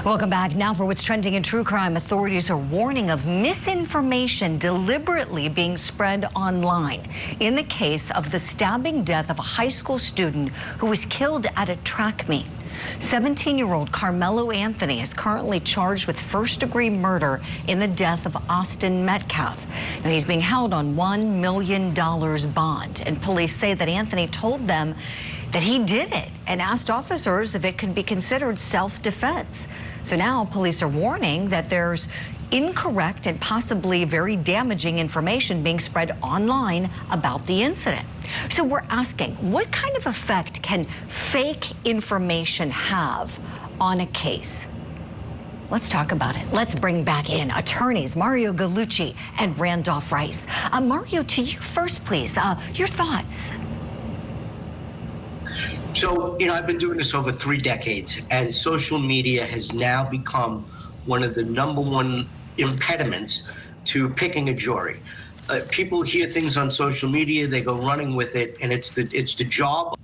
Welcome back. Now for what's trending in true crime. Authorities are warning of misinformation deliberately being spread online in the case of the stabbing death of a high school student who was killed at a track meet. 17-year-old Karmelo Anthony is currently charged with first-degree murder in the death of Austin Metcalf. Now, he's being held on $1 million bond, and police say that Anthony told them that he did it and asked officers if it could be considered self-defense. So now police are warning that there's incorrect and possibly very damaging information being spread online about the incident. So we're asking, what kind of effect can fake information have on a case? Let's talk about it. Let's bring back in attorneys Mario Gallucci and Randolph Rice. Mario, to you first, please. Your thoughts. So, I've been doing this over 3 decades, and social media has now become one of the #1 impediments to picking a jury. People hear things on social media, they go running with it, and it's the job of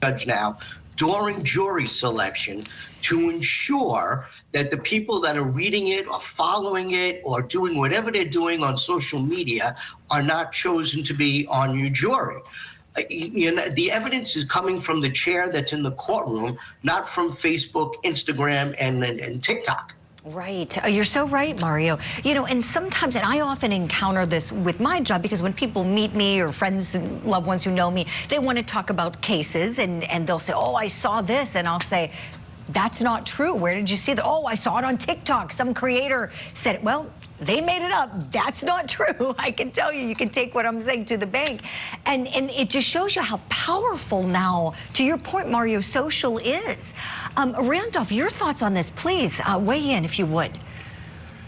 the judge now during jury selection to ensure that the people that are reading it or following it or doing whatever they're doing on social media are not chosen to be on your jury. The evidence is coming from the chair that's in the courtroom, not from Facebook, Instagram, and TikTok. Right. You're so right, Mario. And sometimes, and I often encounter this with my job, because when people meet me or friends and loved ones who know me, they want to talk about cases, and they'll say, oh, I saw this. And I'll say, that's not true. Where did you see that? Oh, I saw it on TikTok. Some creator said it. Well, they made it up. That's not true. I can tell you, you can take what I'm saying to the bank. And it just shows you how powerful now, to your point, Mario, social is. Randolph, your thoughts on this, please weigh in if you would.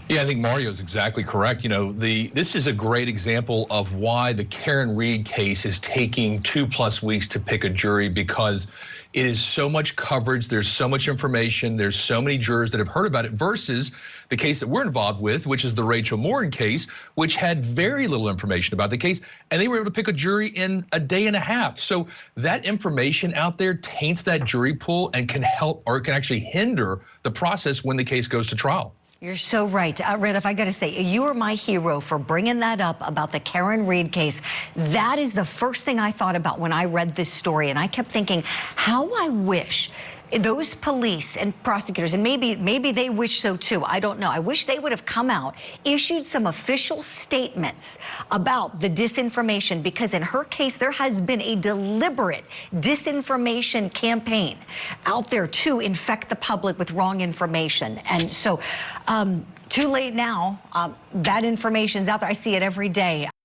Yeah, I think Mario is exactly correct. This is a great example of why the Karen Reed case is taking 2+ weeks to pick a jury, because it is so much coverage, there's so much information, there's so many jurors that have heard about it, versus the case that we're involved with, which is the Rachel Morton case, which had very little information about the case, and they were able to pick a jury in a day and a half. So that information out there taints that jury pool and can help, or it can actually hinder the process when the case goes to trial. You're so right. Randolph, I got to say, you are my hero for bringing that up about the Karen Reed case. That is the first thing I thought about when I read this story, and I kept thinking, how I wish those police and prosecutors, and maybe they wish so too, I don't know. I wish they would have come out, issued some official statements about the disinformation, because in her case, there has been a deliberate disinformation campaign out there to infect the public with wrong information. And so, too late now, that information's out there. I see it every day.